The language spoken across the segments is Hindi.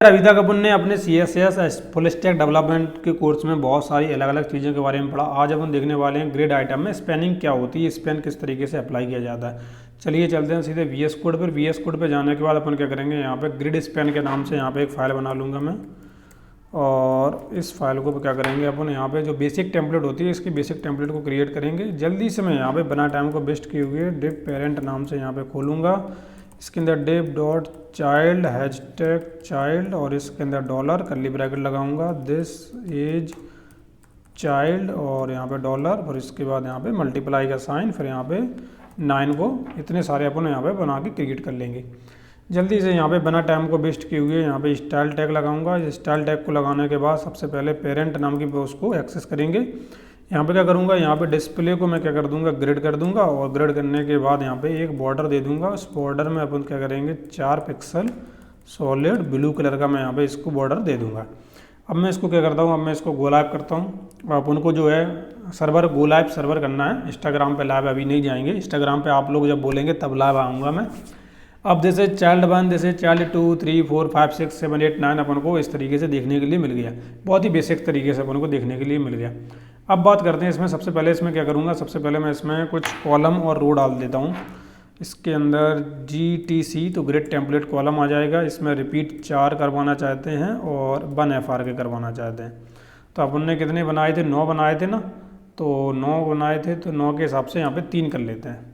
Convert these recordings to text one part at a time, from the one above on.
अभी तक अपन ने अपने CSS फुल स्टैक डेवलपमेंट के कोर्स में बहुत सारी अलग अलग चीज़ों के बारे में पढ़ा। आज अपन देखने वाले हैं ग्रिड आइटम में स्पैनिंग क्या होती है, स्पैन किस तरीके से अप्लाई किया जाता है। चलिए चलते हैं सीधे VS कोड पर। VS कोड पर जाने के बाद अपन क्या करेंगे, यहाँ पे ग्रिड स्पैन के नाम से यहाँ पे एक फ़ाइल बना लूँगा मैं, और इस फाइल को क्या करेंगे अपन, यहाँ पे जो बेसिक टेम्पलेट होती है इसकी बेसिक टेम्पलेट को क्रिएट करेंगे। जल्दी से मैं यहाँ पे बना टाइम को वेस्ट किए हुए डिव पेरेंट नाम से यहाँ पे खोलूँगा। इसके अंदर div dot child hashtag child और इसके अंदर डॉलर कर्ली ब्रैकेट लगाऊंगा, दिस इज चाइल्ड और यहाँ पे डॉलर, और इसके बाद यहाँ पे मल्टीप्लाई का साइन, फिर यहाँ पे 9 को इतने सारे अपन यहाँ पे बना के क्रिएट कर लेंगे। जल्दी से यहाँ पे बना टाइम को वेस्ट किए हुए यहाँ पे स्टाइल टैग लगाऊंगा। स्टाइल टैग को लगाने के बाद सबसे पहले पेरेंट नाम की उसको एक्सेस करेंगे। यहाँ पे क्या करूँगा, यहाँ पे डिस्प्ले को मैं क्या कर दूँगा, ग्रिड कर दूँगा, और ग्रिड करने के बाद यहाँ पे एक बॉर्डर दे दूँगा। उस बॉर्डर में अपन क्या करेंगे, 4 पिक्सल सॉलिड ब्लू कलर का मैं यहाँ पे इसको बॉर्डर दे दूँगा। अब मैं इसको क्या करता हूँ, अब मैं इसको गो लाइव करता हूँ। अब उनको जो है सर्वर गो लाइव सर्वर करना है, इंस्टाग्राम पे लाइव अभी नहीं जाएंगे। इंस्टाग्राम पे आप लोग जब बोलेंगे तब लाइव आऊँगा मैं। अब जैसे चाइल्ड 1, जैसे चाइल्ड 2, 3, 4, 5, 6, 7, 8, 9 अपन को इस तरीके से देखने के लिए मिल गया। बहुत ही बेसिक तरीके से अपन को देखने के लिए मिल गया। अब बात करते हैं इसमें, सबसे पहले इसमें क्या करूँगा, सबसे पहले मैं इसमें कुछ कॉलम और रो डाल देता हूँ। इसके अंदर GTC तो ग्रिड टेम्पलेट कॉलम आ जाएगा। इसमें रिपीट 4 करवाना चाहते हैं और 1 FR के करवाना चाहते हैं। तो अपन ने कितने बनाए थे, 9 बनाए थे ना, तो 9 बनाए थे, तो 9 के हिसाब से यहाँ पे 3 कर लेते हैं।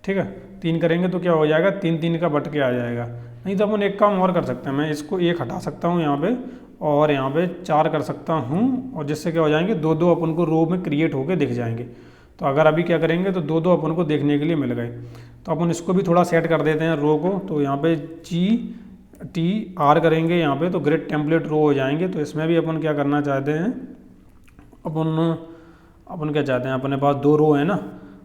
ठीक है, 3 करेंगे तो क्या हो जाएगा, 3 3 का बट के आ जाएगा। नहीं तो अपन एक काम और कर सकते हैं, मैं इसको 1 हटा सकता हूँ यहाँ पे, और यहाँ पे 4 कर सकता हूँ, और जिससे क्या हो जाएंगे, 2 2 अपन को रो में क्रिएट होके दिख जाएंगे। तो अगर अभी क्या करेंगे तो 2 2 अपन को देखने के लिए मिल गए। तो अपन इसको भी थोड़ा सेट कर देते हैं रो को। तो यहाँ पे GTR करेंगे यहाँ पे, तो ग्रिड टेम्पलेट रो हो जाएंगे। तो इसमें भी अपन क्या करना चाहते हैं, अपन क्या चाहते हैं, अपने पास 2 रो है ना,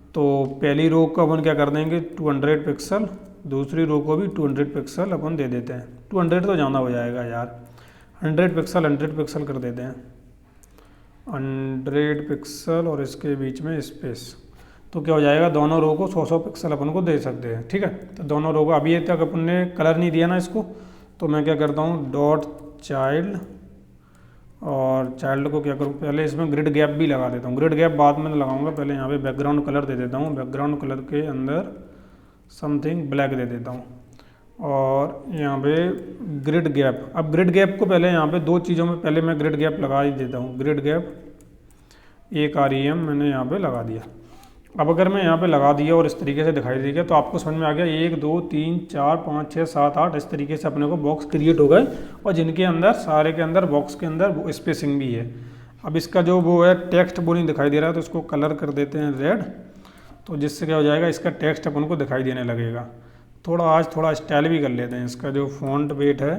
तो पहली रो को अपन क्या कर देंगे 200 पिक्सल, दूसरी रो को भी 200 पिक्सल अपन दे देते हैं। 200 तो ज़्यादा हो जाएगा यार, 100 पिक्सल कर देते हैं, 100 पिक्सल, और इसके बीच में स्पेस। तो क्या हो जाएगा, दोनों रो को 100 पिक्सल अपन को दे सकते हैं। ठीक है, तो दोनों रो को अभी तक अपन ने कलर नहीं दिया ना इसको, तो मैं क्या करता हूँ, डॉट चाइल्ड, और चाइल्ड को क्या करूँ, पहले इसमें ग्रिड गैप भी लगा देता हूँ। ग्रिड गैप बाद में लगाऊंगा, पहले यहाँ पे बैकग्राउंड कलर दे देता हूँ। बैकग्राउंड कलर के अंदर समथिंग ब्लैक दे देता हूँ, और यहाँ पे ग्रिड गैप। अब ग्रिड गैप को पहले यहाँ पे 2 चीज़ों में पहले मैं ग्रिड गैप लगा ही देता हूँ। ग्रिड गैप 1 REM मैंने यहाँ पे लगा दिया। अब अगर मैं यहाँ पे लगा दिया और इस तरीके से दिखाई देगा, तो आपको समझ में आ गया 1 2 3 4 5 6 7 8 इस तरीके से अपने को बॉक्स क्रिएट हो गए, और जिनके अंदर सारे के अंदर बॉक्स के अंदर वो स्पेसिंग भी है। अब इसका जो वो है टेक्स्ट वो नहीं दिखाई दे रहा है, तो इसको कलर कर देते हैं रेड, तो जिससे क्या हो जाएगा, इसका टेक्स्ट अपन को दिखाई देने लगेगा। थोड़ा स्टाइल भी कर लेते हैं। इसका जो फॉन्ट वेट है,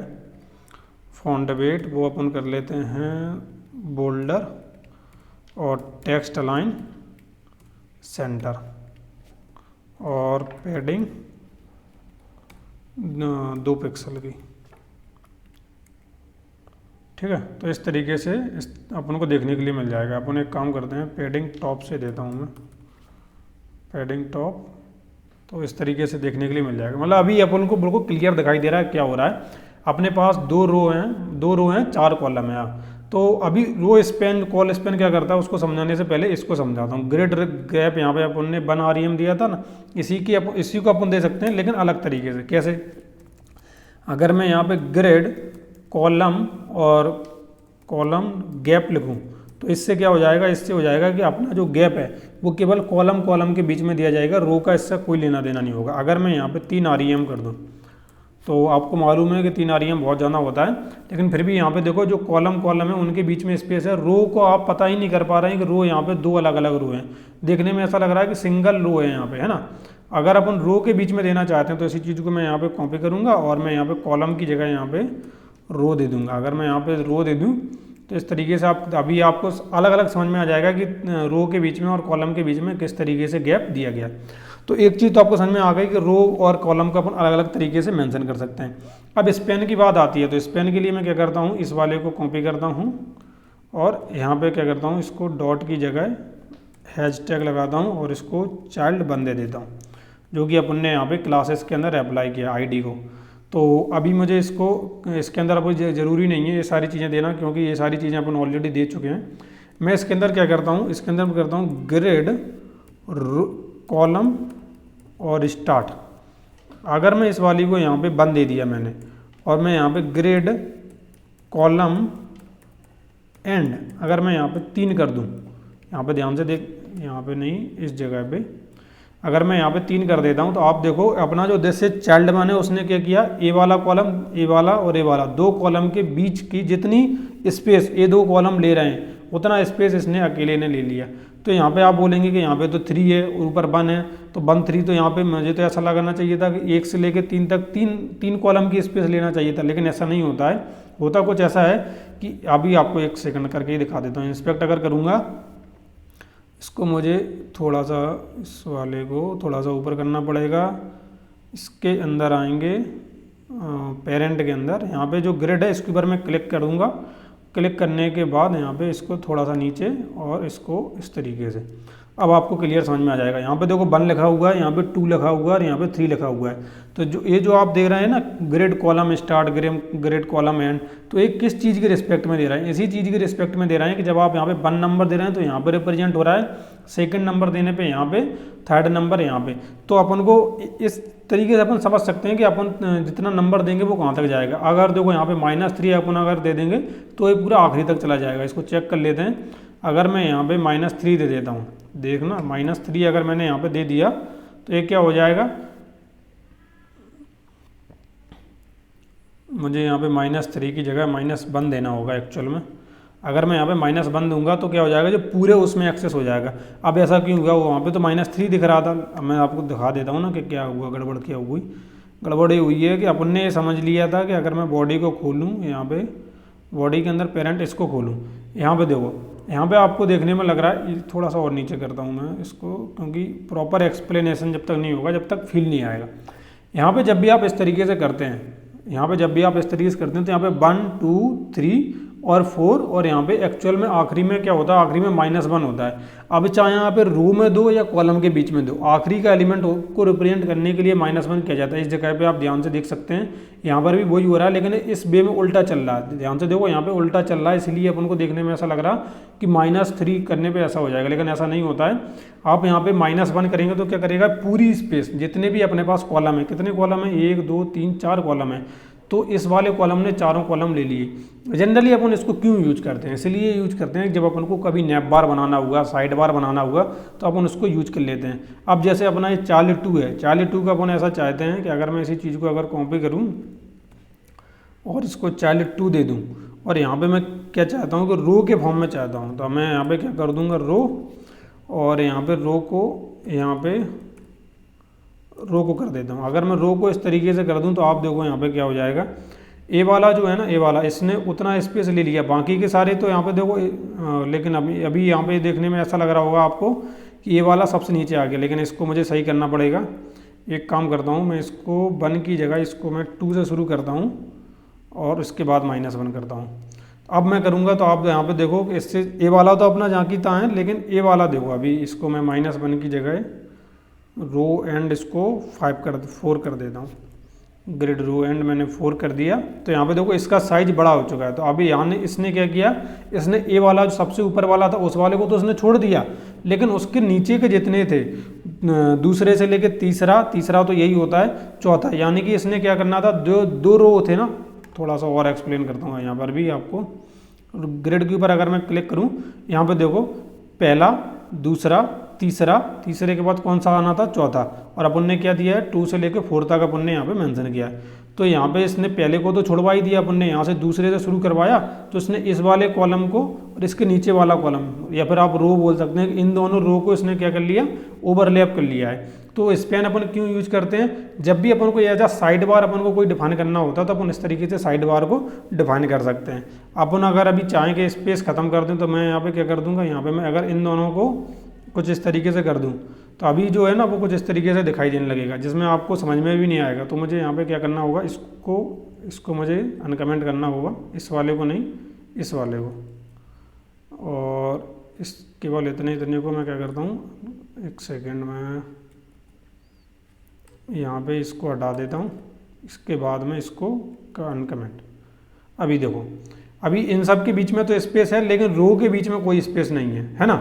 फॉन्ट वेट वो अपन कर लेते हैं बोल्डर, और टेक्स्ट अलाइन सेंटर, और पैडिंग 2 पिक्सल की। ठीक है, तो इस तरीके से अपन को देखने के लिए मिल जाएगा। अपन एक काम करते हैं, पैडिंग टॉप से देता हूँ मैं, पैडिंग टॉप, तो इस तरीके से देखने के लिए मिल जाएगा। मतलब अभी अपन को बिल्कुल क्लियर दिखाई दे रहा है क्या हो रहा है। अपने पास 2 रो हैं 4 कॉलम है। तो अभी रो स्पैन कॉल स्पैन क्या करता है, उसको समझाने से पहले इसको समझाता हूँ। ग्रिड गैप यहाँ पे अपन ने 1 REM दिया था ना, इसी को अपन दे सकते हैं, लेकिन अलग तरीके से। कैसे, अगर मैं यहाँ पे ग्रिड कॉलम और कॉलम गैप लिखूँ, तो इससे क्या हो जाएगा, इससे हो जाएगा कि अपना जो गैप है वो केवल कॉलम के बीच में दिया जाएगा, रो का इससे कोई लेना देना नहीं होगा। अगर मैं यहाँ पे 3 REM कर दूँ, तो आपको मालूम है कि 3 REM बहुत ज़्यादा होता है, लेकिन फिर भी यहाँ पे देखो जो कॉलम है उनके बीच में स्पेस है। रो को आप पता ही नहीं कर पा रहे हैं कि रो यहाँ पे 2 अलग अलग रो हैं। देखने में ऐसा लग रहा है कि सिंगल रो है यहाँ पे, है ना। अगर अपन रो के बीच में देना चाहते हैं, तो इसी चीज़ को मैं यहाँ पे कॉपी करूँगा, और मैं यहाँ पे कॉलम की जगह यहाँ पे रो दे दूँगा। अगर मैं यहाँ पे रो दे दूँ, तो इस तरीके से अभी आपको अलग अलग समझ में आ जाएगा कि रो के बीच में और कॉलम के बीच में किस तरीके से गैप दिया गया। तो एक चीज़ तो आपको समझ में आ गई कि रो और कॉलम को अपन अलग अलग तरीके से मेंशन कर सकते हैं। अब स्पेन की बात आती है, तो स्पेन के लिए मैं क्या करता हूँ, इस वाले को कॉपी करता हूँ, और यहाँ पे क्या करता हूँ, इसको डॉट की जगह हैशटैग लगाता हूँ, और इसको चाइल्ड 1 दे देता हूँ, जो कि अपन ने यहाँ पे क्लासेस के अंदर अप्लाई किया ID को। तो अभी मुझे इसके अंदर अब ज़रूरी नहीं है ये सारी चीज़ें देना, क्योंकि ये सारी चीज़ें अपन ऑलरेडी दे चुके हैं। मैं इसके अंदर क्या करता हूँ, इसके अंदर मैं करता हूँ ग्रिड कॉलम और स्टार्ट। अगर मैं इस वाली को यहाँ पे बंद दे दिया मैंने, और मैं यहाँ पे ग्रिड कॉलम एंड अगर मैं यहाँ पे 3 कर दूँ, यहाँ पे ध्यान से देख, यहाँ पे नहीं, इस जगह पे अगर मैं यहाँ पे 3 कर देता हूँ, तो आप देखो अपना जो दिस इज चाइल्ड वन है उसने क्या किया, ए वाला कॉलम, ए वाला और ए वाला 2 कॉलम के बीच की जितनी स्पेस ये 2 कॉलम ले रहे हैं उतना स्पेस इसने अकेले ने ले लिया। तो यहाँ पे आप बोलेंगे कि यहाँ पे तो 3 है और ऊपर 1 है, तो 1 3, तो यहाँ पे मुझे तो ऐसा लगाना चाहिए था कि 1 से लेकर 3 तक तीन कॉलम की स्पेस लेना चाहिए था, लेकिन ऐसा नहीं होता है। होता कुछ ऐसा है कि अभी आपको 1 सेकंड करके ही दिखा देता हूँ। इंस्पेक्ट अगर करूँगा, इसको मुझे थोड़ा सा इस वाले को थोड़ा सा ऊपर करना पड़ेगा। इसके अंदर आएंगे पेरेंट के अंदर, यहाँ पे जो ग्रिड है इसके ऊपर मैं क्लिक करूँगा। क्लिक करने के बाद यहाँ पे इसको थोड़ा सा नीचे और इसको इस तरीके से, अब आपको क्लियर समझ में आ जाएगा। यहाँ पे देखो 1 लिखा हुआ है, यहाँ पे 2 लिखा हुआ है और यहाँ पे 3 लिखा हुआ है। तो जो आप देख रहे हैं ना, grid column start, grid column and, तो एक किस चीज़ के रिस्पेक्ट में दे रहा है, इसी चीज़ के रिस्पेक्ट में दे रहा है कि जब आप यहाँ पे 1 नंबर दे रहे हैं तो यहाँ पे रिप्रेजेंट हो रहा है, सेकंड नंबर देने पे यहाँ पे, थर्ड नंबर यहाँ पे। तो अपन को इस तरीके से अपन समझ सकते हैं कि अपन जितना नंबर देंगे वो कहाँ तक जाएगा। अगर देखो यहाँ पे -3 अपन अगर दे देंगे तो ये पूरा आखिरी तक चला जाएगा। इसको चेक कर लेते हैं। अगर मैं यहाँ पे -3 दे देता हूँ, देखना -3 अगर मैंने यहाँ पे दे दिया तो ये क्या हो जाएगा, मुझे यहाँ पे -3 की जगह -1 देना होगा एक्चुअल में। अगर मैं यहाँ पे -1 दूंगा तो क्या हो जाएगा, जो पूरे उसमें एक्सेस हो जाएगा। अब ऐसा क्यों हुआ, वहाँ पे तो -3 दिख रहा था। अब मैं आपको दिखा देता हूँ ना कि क्या हुआ, गड़बड़ क्या हुई। गड़बड़ ये हुई है कि अपन ने समझ लिया था कि अगर मैं बॉडी को खोलूँ, यहाँ पे बॉडी के अंदर पेरेंट इसको खोलूँ, यहाँ पे देखो, यहाँ पे आपको देखने में लग रहा है, थोड़ा सा और नीचे करता हूँ मैं इसको, क्योंकि प्रॉपर एक्सप्लेनेशन जब तक नहीं होगा, जब तक फील नहीं आएगा। यहाँ पे जब भी आप इस तरीके से करते हैं, यहाँ पे जब भी आप इस तरीके से करते हैं, तो यहाँ पे 1 2 3 और 4, और यहाँ पे एक्चुअल में आखिरी में क्या होता है, आखिरी में -1 होता है। अब चाहे यहाँ पे रो में दो या कॉलम के बीच में दो, आखिरी का एलिमेंट को रिप्रेजेंट करने के लिए -1 किया जाता है। इस जगह पे आप ध्यान से देख सकते हैं, यहाँ पर भी वही हो रहा है, लेकिन इस वे में उल्टा चल रहा है। ध्यान से देखो, यहाँ पे उल्टा चल रहा है, इसलिए अपन को देखने में ऐसा लग रहा कि -3 करने पर ऐसा हो जाएगा, लेकिन ऐसा नहीं होता है। आप यहाँ पे -1 करेंगे तो क्या करेगा, पूरी स्पेस जितने भी अपने पास कॉलम है, कितने कॉलम है, 1 2 3 4 कॉलम है, तो इस वाले कॉलम ने 4 कॉलम ले लिए। जनरली अपन इसको क्यों यूज करते हैं, इसलिए यूज करते हैं जब अपन को कभी नैप बार बनाना हुआ, साइड बार बनाना हुआ, तो अपन उसको यूज कर लेते हैं। अब जैसे अपना ये 42 है, 42 का अपन ऐसा चाहते हैं कि अगर मैं इसी चीज़ को अगर कॉपी करूँ और इसको 42 दे दूँ, और यहाँ पे मैं क्या चाहता हूँ कि रो के फॉर्म में चाहता हूँ, तो मैं यहाँ पे क्या कर दूँगा, रो, और यहाँ पे रो को यहाँ पे रो को कर देता हूँ। अगर मैं रो को इस तरीके से कर दूँ तो आप देखो यहाँ पे क्या हो जाएगा, ए वाला जो है ना, ए वाला इसने उतना स्पेस ले लिया, बाकी के सारे तो यहाँ पे देखो लेकिन अभी यहाँ पे देखने में ऐसा लग रहा होगा आपको कि ये वाला सबसे नीचे आ गया, लेकिन इसको मुझे सही करना पड़ेगा। एक काम करता हूँ, मैं इसको 1 की जगह इसको मैं 2 से शुरू करता हूँ और उसके बाद -1 करता हूँ। अब मैं करूँगा तो आप यहाँ पे देखो कि इससे ए वाला तो अपना जहाँ की तहाँ है, लेकिन ए वाला देखो, अभी इसको मैं -1 की जगह रो एंड इसको 4 कर देता हूँ। ग्रिड रो एंड मैंने 4 कर दिया, तो यहाँ पे देखो इसका साइज बड़ा हो चुका है। तो अभी यहाँ ने इसने क्या किया, इसने ए वाला जो सबसे ऊपर वाला था उस वाले को तो उसने छोड़ दिया, लेकिन उसके नीचे के जितने थे, दूसरे से लेके तीसरा तो यही होता है, चौथा, यानी कि इसने क्या करना था, दो रो थे ना। थोड़ा सा और एक्सप्लेन करता हूँ यहाँ पर भी आपको। ग्रिड के ऊपर अगर मैं क्लिक करूँ, यहाँ पे देखो पहला, दूसरा, तीसरे के बाद कौन सा आना था, चौथा, और अपन ने क्या दिया है, 2 से लेकर 4 तक अपन ने यहाँ पे मेंशन किया है। तो यहाँ पे इसने पहले को तो छुड़वा ही दिया, अपन ने यहाँ से दूसरे से शुरू करवाया, तो इसने इस वाले कॉलम को और इसके नीचे वाला कॉलम, या फिर आप रो बोल सकते हैं, इन दोनों रो को इसने क्या कर लिया, ओवरलैप कर लिया है। तो स्पैन अपन क्यों यूज करते हैं, जब भी अपन को एज साइड बार अपन को कोई डिफाइन करना होता है तो अपन इस तरीके से साइड बार को डिफाइन कर सकते हैं। अपन अगर अभी चाहें कि स्पेस खत्म कर दें, तो मैं यहाँ पे क्या कर दूंगा, यहाँ पे मैं अगर इन दोनों को कुछ इस तरीके से कर दूं, तो अभी जो है ना वो कुछ इस तरीके से दिखाई देने लगेगा, जिसमें आपको समझ में भी नहीं आएगा। तो मुझे यहाँ पे क्या करना होगा, इसको मुझे अनकमेंट करना होगा, इस वाले को नहीं, इस वाले को, और इस केवल इतने को मैं क्या करता हूँ, 1 सेकेंड में यहाँ पे इसको हटा देता हूँ, इसके बाद में इसको अनकमेंट। अभी देखो, अभी इन सब के बीच में तो स्पेस है, लेकिन रो के बीच में कोई स्पेस नहीं है ना।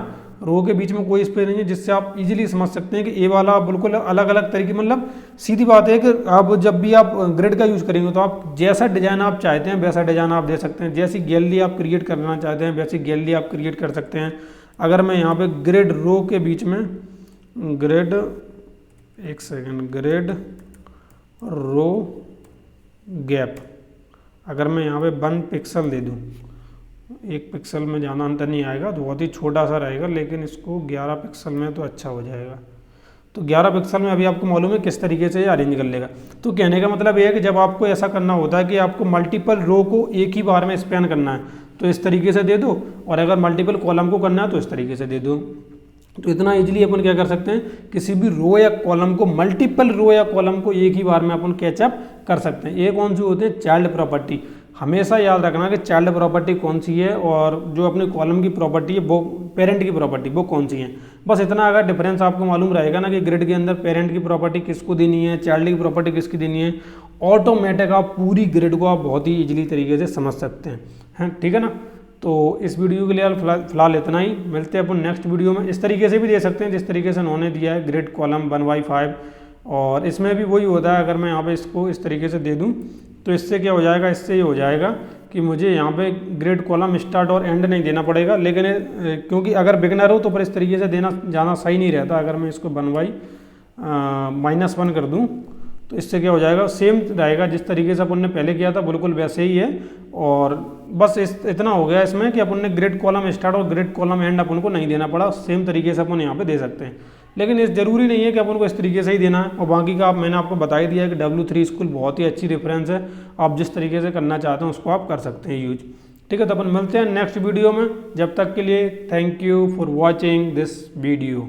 रो के बीच में कोई स्पेस नहीं है, जिससे आप इजीली समझ सकते हैं कि ए वाला बिल्कुल अलग अलग तरीके, मतलब सीधी बात है कि आप जब भी आप ग्रिड का यूज़ करेंगे तो आप जैसा डिज़ाइन आप चाहते हैं वैसा डिज़ाइन आप दे सकते हैं। जैसी गैलरी आप क्रिएट करना चाहते हैं वैसी गैलरी आप क्रिएट कर सकते हैं। अगर मैं यहाँ पे ग्रिड रो के बीच में ग्रिड, एक सेकेंड, ग्रिड रो गैप, अगर मैं यहाँ पे 1 पिक्सल दे दूँ, 1 पिक्सल में ज़्यादा अंतर नहीं आएगा, तो बहुत ही छोटा सा रहेगा, लेकिन इसको 11 पिक्सल में तो अच्छा हो जाएगा। तो 11 पिक्सल में अभी आपको मालूम है किस तरीके से ये अरेंज कर लेगा। तो कहने का मतलब ये है कि जब आपको ऐसा करना होता है कि आपको मल्टीपल रो को एक ही बार में स्पैन करना है तो इस तरीके से दे दो, और अगर मल्टीपल कॉलम को करना है तो इस तरीके से दे दो। तो इतना इजीली अपन क्या कर सकते हैं, किसी भी रो या कॉलम को, मल्टीपल रो या कॉलम को एक ही बार में अपन कैचअप कर सकते हैं। ये कौन सी होती है, चाइल्ड प्रॉपर्टी। हमेशा याद रखना कि चाइल्ड प्रॉपर्टी कौन सी है और जो अपने कॉलम की प्रॉपर्टी है वो पेरेंट की प्रॉपर्टी वो कौन सी है। बस इतना अगर डिफरेंस आपको मालूम रहेगा ना कि ग्रिड के अंदर पेरेंट की प्रॉपर्टी किसको देनी है, चाइल्ड की प्रॉपर्टी किसकी देनी है, ऑटोमेटिक आप पूरी ग्रिड को आप बहुत ही इजीली तरीके से समझ सकते हैं। ठीक है ना। तो इस वीडियो के लिए फिलहाल इतना ही, मिलते हैं अपन नेक्स्ट वीडियो में। इस तरीके से भी दे सकते हैं जिस तरीके से उन्होंने दिया है, ग्रिड कॉलम 1/5, और इसमें भी वही होता है। अगर मैं यहाँ पे इसको इस तरीके से दे दूँ तो इससे क्या हो जाएगा, इससे ये हो जाएगा कि मुझे यहाँ पे ग्रिड कॉलम स्टार्ट और एंड नहीं देना पड़ेगा। लेकिन क्योंकि अगर बिगनर हो तो पर इस तरीके से देना जाना सही नहीं रहता। अगर मैं इसको 1/-1 कर दूँ तो इससे क्या हो जाएगा, सेम रहेगा जिस तरीके से अपन ने पहले किया था बिल्कुल वैसे ही है। और बस इतना हो गया इसमें कि अपन ने ग्रिड कॉलम स्टार्ट और ग्रिड कॉलम एंड अपन को नहीं देना पड़ा, सेम तरीके से अपन यहाँ पे दे सकते हैं। लेकिन इस जरूरी नहीं है कि अपन को इस तरीके से ही देना है। और बाकी का मैंने आपको बता ही दिया है कि W3 स्कूल बहुत ही अच्छी रेफरेंस है, आप जिस तरीके से करना चाहते हैं उसको आप कर सकते हैं यूज। ठीक है, तो अपन मिलते हैं नेक्स्ट वीडियो में। जब तक के लिए thank you for watching this video.